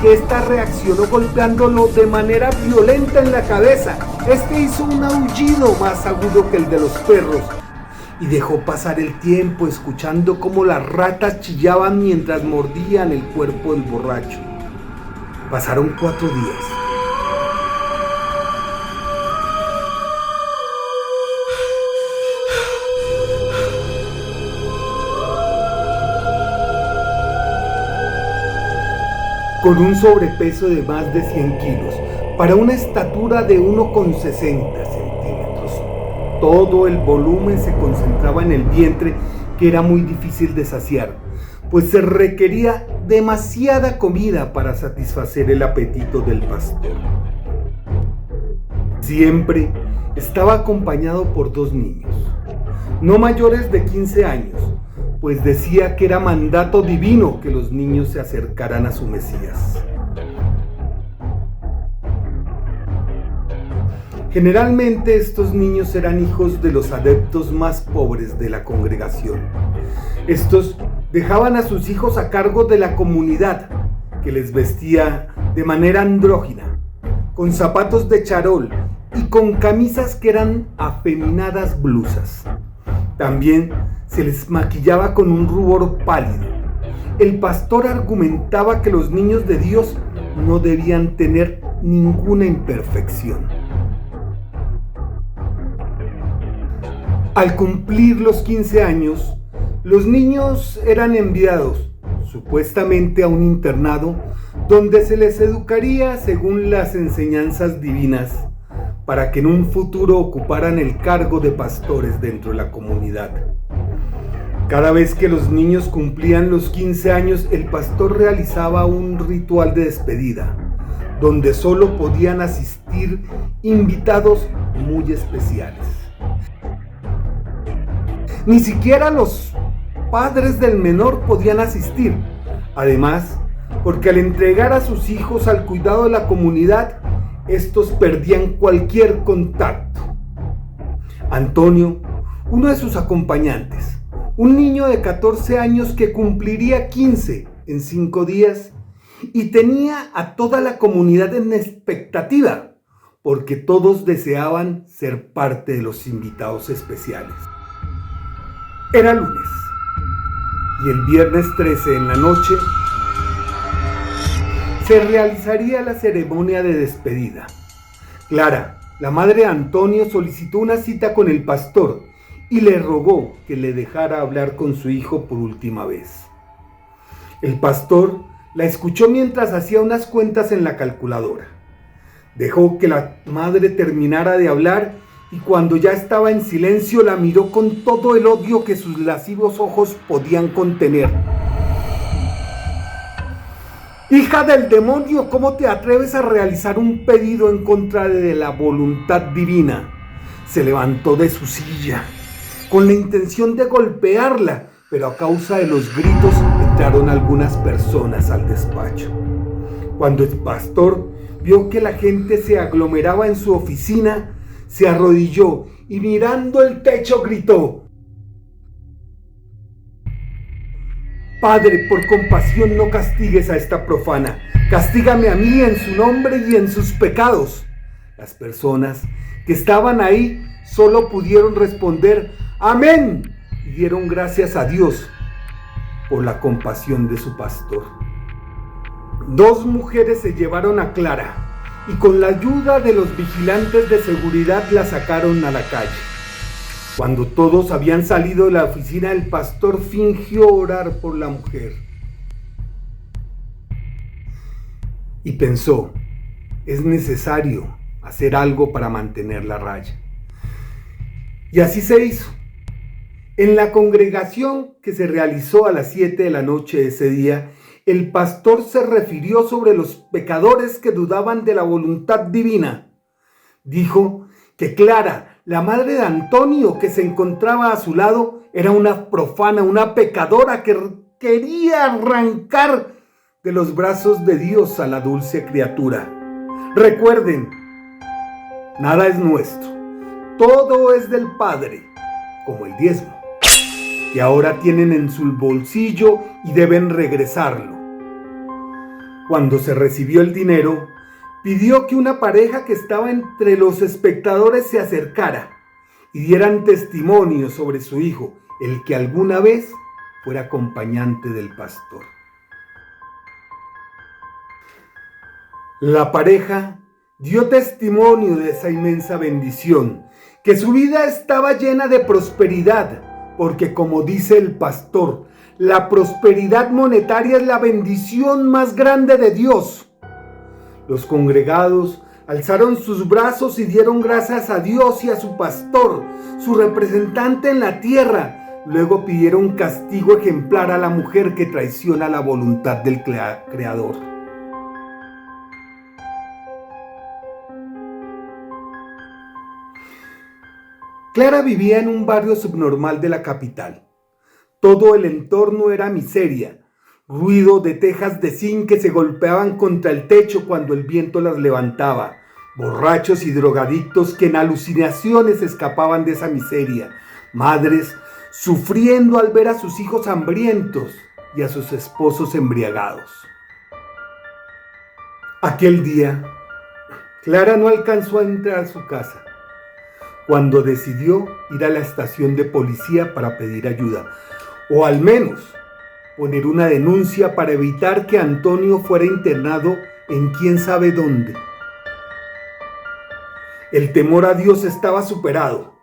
que ésta reaccionó golpeándolo de manera violenta en la cabeza. Este hizo un aullido más agudo que el de los perros y dejó pasar el tiempo escuchando cómo las ratas chillaban mientras mordían el cuerpo del borracho. Pasaron 4 días. Con un sobrepeso de más de 100 kilos, para una estatura de 1,60 centímetros. Todo el volumen se concentraba en el vientre, que era muy difícil de saciar, pues se requería demasiada comida para satisfacer el apetito del pastor. Siempre estaba acompañado por 2 niños, no mayores de 15 años, pues decía que era mandato divino que los niños se acercaran a su Mesías. Generalmente estos niños eran hijos de los adeptos más pobres de la congregación. Estos dejaban a sus hijos a cargo de la comunidad, que les vestía de manera andrógina, con zapatos de charol y con camisas que eran afeminadas blusas. También se les maquillaba con un rubor pálido. El pastor argumentaba que los niños de Dios no debían tener ninguna imperfección. Al cumplir los 15 años, los niños eran enviados, supuestamente a un internado, donde se les educaría según las enseñanzas divinas, para que en un futuro ocuparan el cargo de pastores dentro de la comunidad. Cada vez que los niños cumplían los 15 años, el pastor realizaba un ritual de despedida, donde solo podían asistir invitados muy especiales. Ni siquiera los padres del menor podían asistir. Además, porque al entregar a sus hijos al cuidado de la comunidad, estos perdían cualquier contacto. Antonio, uno de sus acompañantes, un niño de 14 años que cumpliría 15 en 5 días, y tenía a toda la comunidad en expectativa, porque todos deseaban ser parte de los invitados especiales. Era lunes, y el viernes 13 en la noche se realizaría la ceremonia de despedida. Clara, la madre de Antonio, solicitó una cita con el pastor y le rogó que le dejara hablar con su hijo por última vez. El pastor la escuchó mientras hacía unas cuentas en la calculadora. Dejó que la madre terminara de hablar y cuando ya estaba en silencio la miró con todo el odio que sus lascivos ojos podían contener. «Hija del demonio, ¿cómo te atreves a realizar un pedido en contra de la voluntad divina?». Se levantó de su silla con la intención de golpearla, pero a causa de los gritos entraron algunas personas al despacho. Cuando el pastor vio que la gente se aglomeraba en su oficina, se arrodilló y mirando el techo gritó: «Padre, por compasión no castigues a esta profana, castígame a mí en su nombre y en sus pecados». Las personas que estaban ahí solo pudieron responder «Amén» y dieron gracias a Dios por la compasión de su pastor. 2 mujeres se llevaron a Clara y con la ayuda de los vigilantes de seguridad la sacaron a la calle. Cuando todos habían salido de la oficina, el pastor fingió orar por la mujer y pensó: es necesario hacer algo para mantener la raya. Y así se hizo. En la congregación que se realizó a las 7 de la noche ese día, el pastor se refirió sobre los pecadores que dudaban de la voluntad divina. Dijo que Clara, la madre de Antonio, que se encontraba a su lado, era una profana, una pecadora que quería arrancar de los brazos de Dios a la dulce criatura. Recuerden, nada es nuestro, todo es del Padre, como el diezmo, que ahora tienen en su bolsillo y deben regresarlo. Cuando se recibió el dinero, pidió que una pareja que estaba entre los espectadores se acercara y dieran testimonio sobre su hijo, el que alguna vez fuera acompañante del pastor. La pareja dio testimonio de esa inmensa bendición, que su vida estaba llena de prosperidad, porque como dice el pastor, la prosperidad monetaria es la bendición más grande de Dios. Los congregados alzaron sus brazos y dieron gracias a Dios y a su pastor, su representante en la tierra. Luego pidieron castigo ejemplar a la mujer que traiciona la voluntad del Creador. Clara vivía en un barrio subnormal de la capital. Todo el entorno era miseria, ruido de tejas de zinc que se golpeaban contra el techo cuando el viento las levantaba, borrachos y drogadictos que en alucinaciones escapaban de esa miseria, madres sufriendo al ver a sus hijos hambrientos y a sus esposos embriagados. Aquel día, Clara no alcanzó a entrar a su casa, cuando decidió ir a la estación de policía para pedir ayuda, o al menos poner una denuncia para evitar que Antonio fuera internado en quién sabe dónde. El temor a Dios estaba superado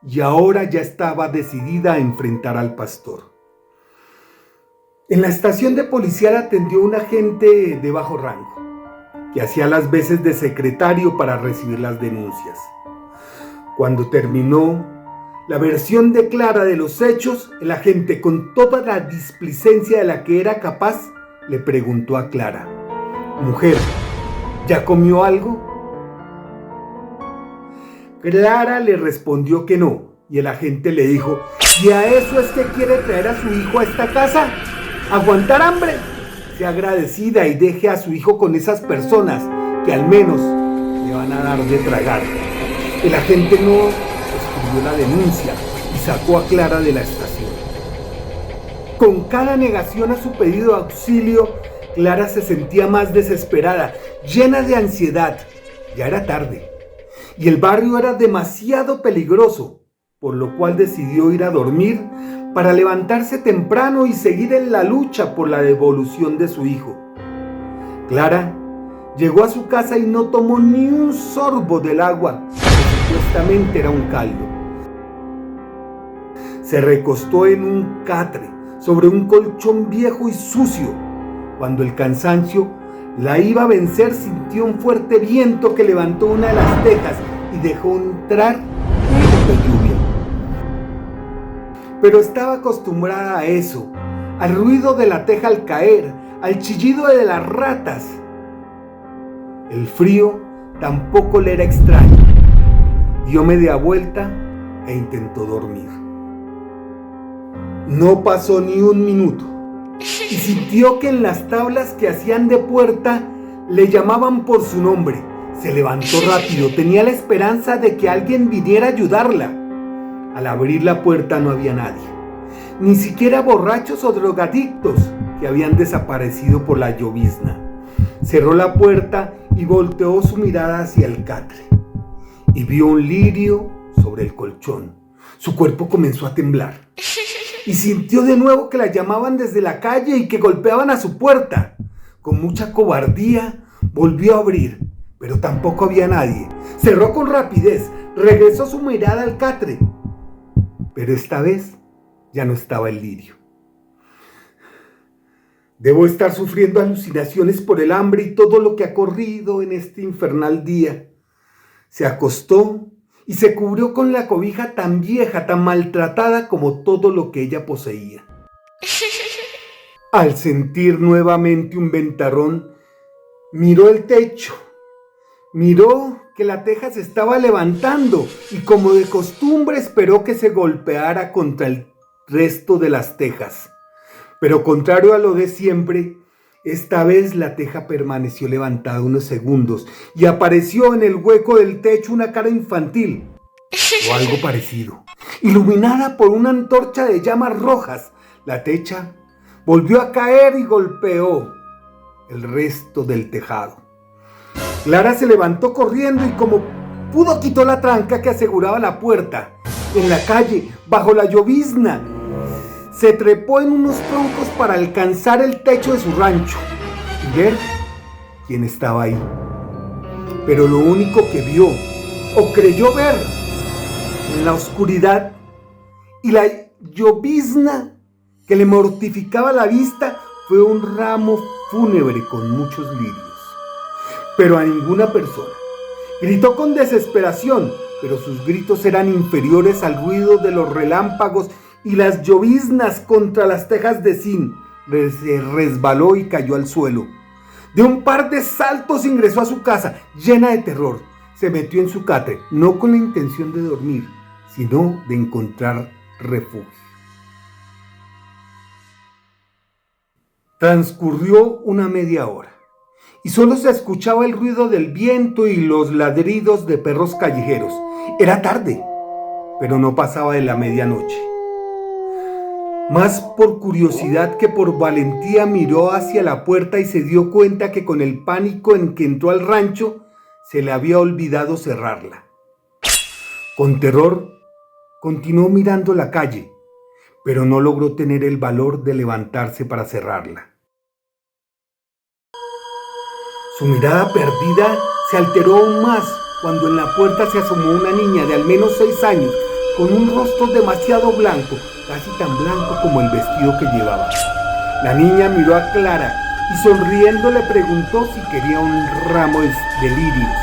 y ahora ya estaba decidida a enfrentar al pastor. En la estación de policía la atendió un agente de bajo rango, que hacía las veces de secretario para recibir las denuncias. Cuando terminó la versión de Clara de los hechos, el agente, con toda la displicencia de la que era capaz, le preguntó a Clara: «Mujer, ¿ya comió algo?». Clara le respondió que no, y el agente le dijo: «¿Y a eso es que quiere traer a su hijo a esta casa? ¿Aguantar hambre? Sea agradecida y deje a su hijo con esas personas que al menos le van a dar de tragar». El agente no escribió la denuncia y sacó a Clara de la estación. Con cada negación a su pedido de auxilio, Clara se sentía más desesperada, llena de ansiedad. Ya era tarde y el barrio era demasiado peligroso, por lo cual decidió ir a dormir para levantarse temprano y seguir en la lucha por la devolución de su hijo. Clara llegó a su casa y no tomó ni un sorbo del agua, que supuestamente era un caldo. Se recostó en un catre sobre un colchón viejo y sucio. Cuando el cansancio la iba a vencer, sintió un fuerte viento que levantó una de las tejas y dejó entrar un poco de lluvia. Pero estaba acostumbrada a eso, al ruido de la teja al caer, al chillido de las ratas. El frío tampoco le era extraño. Dio media vuelta e intentó dormir. No pasó ni un minuto y sintió que en las tablas que hacían de puerta le llamaban por su nombre. Se levantó rápido, tenía la esperanza de que alguien viniera a ayudarla. Al abrir la puerta no había nadie, ni siquiera borrachos o drogadictos que habían desaparecido por la llovizna. Cerró la puerta y volteó su mirada hacia el catre y vio un lirio sobre el colchón. Su cuerpo comenzó a temblar y sintió de nuevo que la llamaban desde la calle y que golpeaban a su puerta. Con mucha cobardía volvió a abrir, pero tampoco había nadie. Cerró con rapidez, regresó su mirada al catre, pero esta vez ya no estaba el lirio. Debo estar sufriendo alucinaciones por el hambre y todo lo que ha corrido en este infernal día. Se acostó y se cubrió con la cobija tan vieja, tan maltratada como todo lo que ella poseía. Al sentir nuevamente un ventarrón, miró el techo. Miró que la teja se estaba levantando y, como de costumbre, esperó que se golpeara contra el resto de las tejas. Pero contrario a lo de siempre, esta vez la teja permaneció levantada unos segundos y apareció en el hueco del techo una cara infantil, o algo parecido, iluminada por una antorcha de llamas rojas. La techa volvió a caer y golpeó. el resto del tejado. Clara se levantó corriendo y como pudo quitó la tranca que aseguraba la puerta. En la calle, bajo la llovizna, se trepó en unos troncos para alcanzar el techo de su rancho y ver quién estaba ahí. Pero lo único que vio, o creyó ver, en la oscuridad y la llovizna que le mortificaba la vista, fue un ramo fúnebre con muchos lirios. Pero a ninguna persona. Gritó con desesperación, pero sus gritos eran inferiores al ruido de los relámpagos y las lloviznas contra las tejas de zinc. Se resbaló y cayó al suelo. De un par de saltos ingresó a su casa, llena de terror. Se metió en su catre, no con la intención de dormir, sino de encontrar refugio. Transcurrió una media hora y solo se escuchaba el ruido del viento y los ladridos de perros callejeros. Era tarde, pero no pasaba de la medianoche. Más por curiosidad que por valentía miró hacia la puerta y se dio cuenta que con el pánico en que entró al rancho se le había olvidado cerrarla. Con terror continuó mirando la calle, pero no logró tener el valor de levantarse para cerrarla. Su mirada perdida se alteró aún más cuando en la puerta se asomó una niña de al menos 6 años, con un rostro demasiado blanco, casi tan blanco como el vestido que llevaba. La niña miró a Clara y sonriendo le preguntó si quería un ramo de lirios.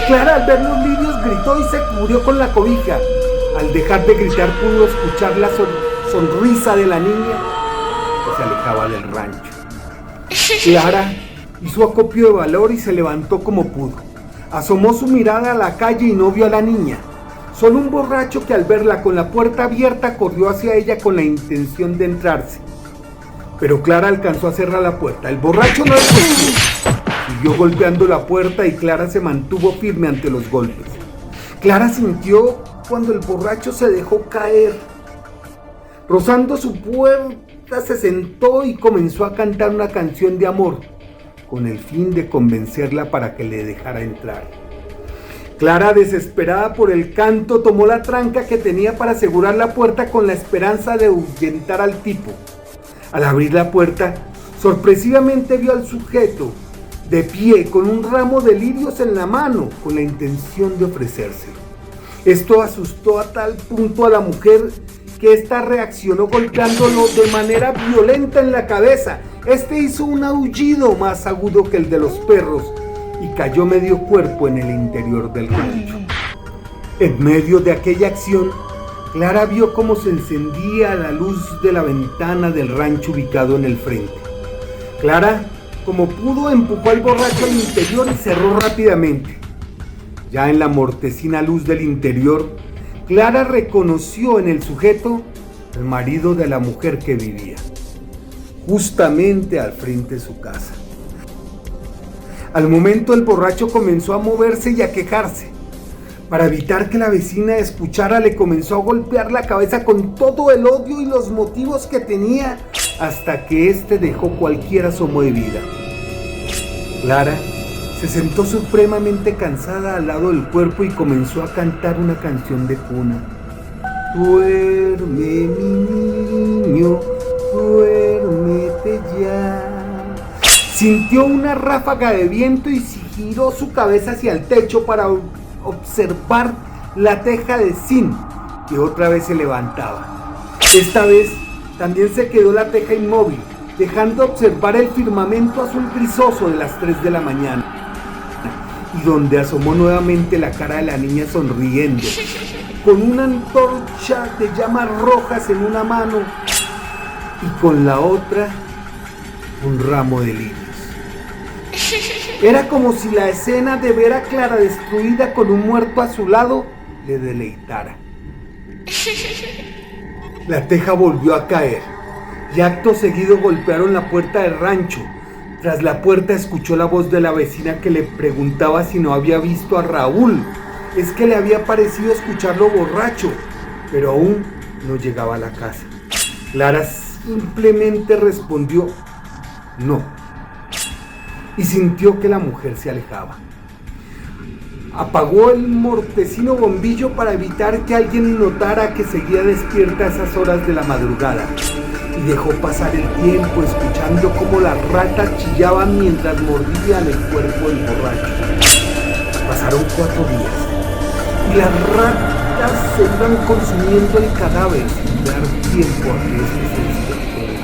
Clara, al ver los lirios, gritó y se cubrió con la cobija. Al dejar de gritar pudo escuchar la sonrisa de la niña que se alejaba del rancho. Clara hizo acopio de valor y se levantó como pudo. Asomó su mirada a la calle y no vio a la niña. Solo un borracho que al verla con la puerta abierta corrió hacia ella con la intención de entrarse. Pero Clara alcanzó a cerrar la puerta. El borracho no escuchó. Siguió golpeando la puerta y Clara se mantuvo firme ante los golpes. Clara sintió cuando el borracho se dejó caer. Rozando su puerta se sentó y comenzó a cantar una canción de amor, con el fin de convencerla para que le dejara entrar. Clara, desesperada por el canto, tomó la tranca que tenía para asegurar la puerta con la esperanza de ahuyentar al tipo. Al abrir la puerta, sorpresivamente vio al sujeto de pie con un ramo de lirios en la mano, con la intención de ofrecérselo. Esto asustó a tal punto a la mujer que ésta reaccionó golpeándolo de manera violenta en la cabeza. Este hizo un aullido más agudo que el de los perros y cayó medio cuerpo en el interior del rancho. En medio de aquella acción, Clara vio cómo se encendía la luz de la ventana del rancho ubicado en el frente. Clara, como pudo, empujó al borracho al interior y cerró rápidamente. Ya en la mortecina luz del interior, Clara reconoció en el sujeto el marido de la mujer que vivía, justamente al frente de su casa. Al momento el borracho comenzó a moverse y a quejarse. Para evitar que la vecina escuchara, le comenzó a golpear la cabeza con todo el odio y los motivos que tenía, hasta que éste dejó cualquier asomo de vida. Clara se sentó supremamente cansada al lado del cuerpo y comenzó a cantar una canción de cuna. Duerme, mi niño, duérmete ya. Sintió una ráfaga de viento y giró su cabeza hacia el techo para observar la teja de zinc que otra vez se levantaba. Esta vez también se quedó la teja inmóvil, dejando observar el firmamento azul grisoso de las 3 de la mañana, y donde asomó nuevamente la cara de la niña sonriendo, con una antorcha de llamas rojas en una mano y con la otra un ramo de lirios. Era como si la escena de ver a Clara destruida con un muerto a su lado le deleitara. La teja volvió a caer y acto seguido golpearon la puerta del rancho. Tras la puerta escuchó la voz de la vecina que le preguntaba si no había visto a Raúl. Es que le había parecido escucharlo borracho, pero aún no llegaba a la casa. Clara simplemente respondió: no, y sintió que la mujer se alejaba. Apagó el mortecino bombillo para evitar que alguien notara que seguía despierta a esas horas de la madrugada y dejó pasar el tiempo escuchando cómo las ratas chillaban mientras mordían el cuerpo del borracho. Pasaron 4 días y las ratas se iban consumiendo el cadáver sin dar tiempo a que este se despertara.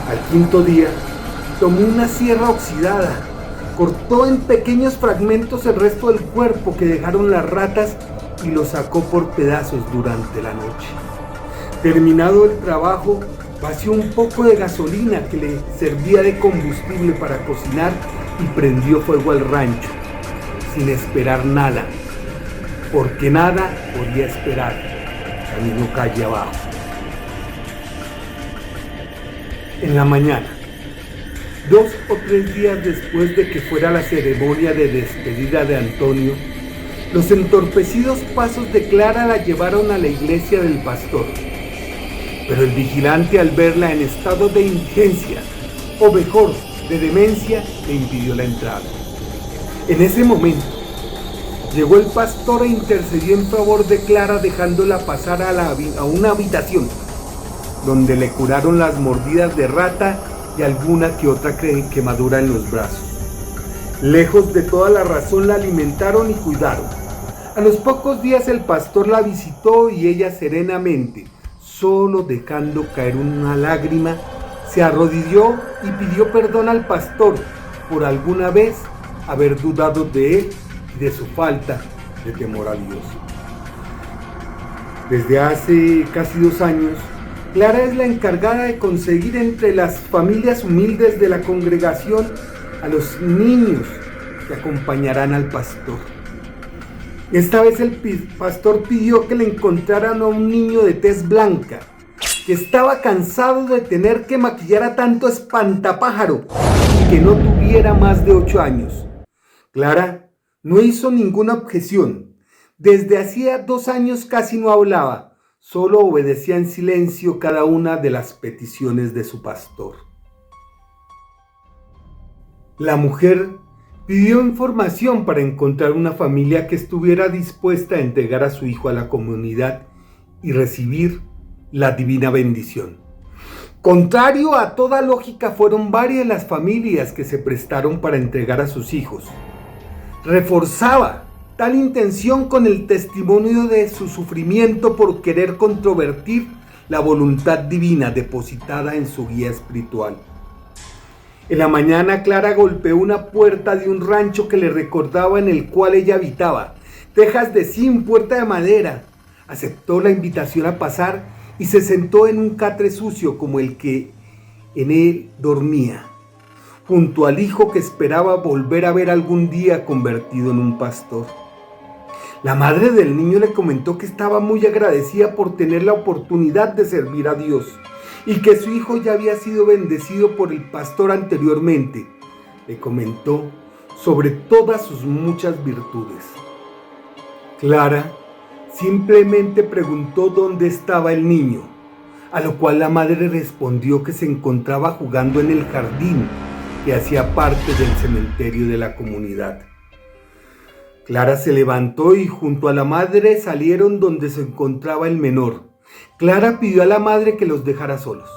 Al 5.º día tomó una sierra oxidada, cortó en pequeños fragmentos el resto del cuerpo que dejaron las ratas y lo sacó por pedazos durante la noche. Terminado el trabajo, vació un poco de gasolina que le servía de combustible para cocinar y prendió fuego al rancho, sin esperar nada, porque nada podía esperar. Caminó calle abajo. En la mañana, 2 o 3 días después de que fuera la ceremonia de despedida de Antonio, los entorpecidos pasos de Clara la llevaron a la iglesia del pastor. Pero el vigilante, al verla en estado de indigencia, o mejor, de demencia, le impidió la entrada. En ese momento, llegó el pastor e intercedió en favor de Clara, dejándola pasar a una habitación, donde le curaron las mordidas de rata y alguna que otra quemadura en los brazos. Lejos de toda la razón, la alimentaron y cuidaron. A los pocos días el pastor la visitó y ella serenamente, solo dejando caer una lágrima, se arrodilló y pidió perdón al pastor por alguna vez haber dudado de él y de su falta de temor a Dios. Desde hace casi 2 años, Clara es la encargada de conseguir entre las familias humildes de la congregación a los niños que acompañarán al pastor. Esta vez el pastor pidió que le encontraran a un niño de tez blanca, que estaba cansado de tener que maquillar a tanto espantapájaro y que no tuviera más de 8 años. Clara no hizo ninguna objeción. Desde hacía 2 años casi no hablaba. Solo obedecía en silencio cada una de las peticiones de su pastor. La mujer pidió información para encontrar una familia que estuviera dispuesta a entregar a su hijo a la comunidad y recibir la divina bendición. Contrario a toda lógica, fueron varias las familias que se prestaron para entregar a sus hijos. Reforzaba tal intención con el testimonio de su sufrimiento por querer controvertir la voluntad divina depositada en su guía espiritual. En la mañana, Clara golpeó una puerta de un rancho que le recordaba en el cual ella habitaba. Tejas de zinc, puerta de madera. Aceptó la invitación a pasar y se sentó en un catre sucio como el que en él dormía, junto al hijo que esperaba volver a ver algún día convertido en un pastor. La madre del niño le comentó que estaba muy agradecida por tener la oportunidad de servir a Dios y que su hijo ya había sido bendecido por el pastor anteriormente. Le comentó sobre todas sus muchas virtudes. Clara simplemente preguntó dónde estaba el niño, a lo cual la madre respondió que se encontraba jugando en el jardín que hacía parte del cementerio de la comunidad. Clara se levantó y junto a la madre salieron donde se encontraba el menor. Clara pidió a la madre que los dejara solos.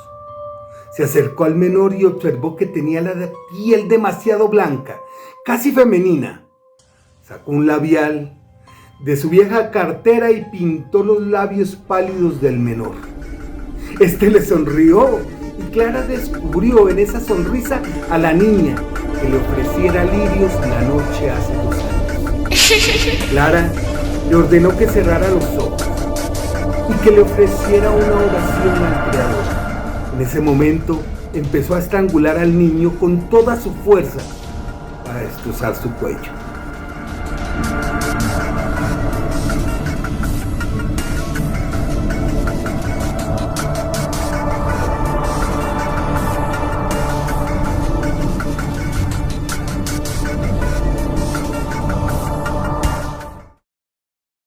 Se acercó al menor y observó que tenía la piel demasiado blanca, casi femenina. Sacó un labial de su vieja cartera y pintó los labios pálidos del menor. Este le sonrió y Clara descubrió en esa sonrisa a la niña que le ofreciera lirios la noche hace 2 años. Clara le ordenó que cerrara los ojos y que le ofreciera una oración al Creador. En ese momento empezó a estrangular al niño con toda su fuerza para destrozar su cuello.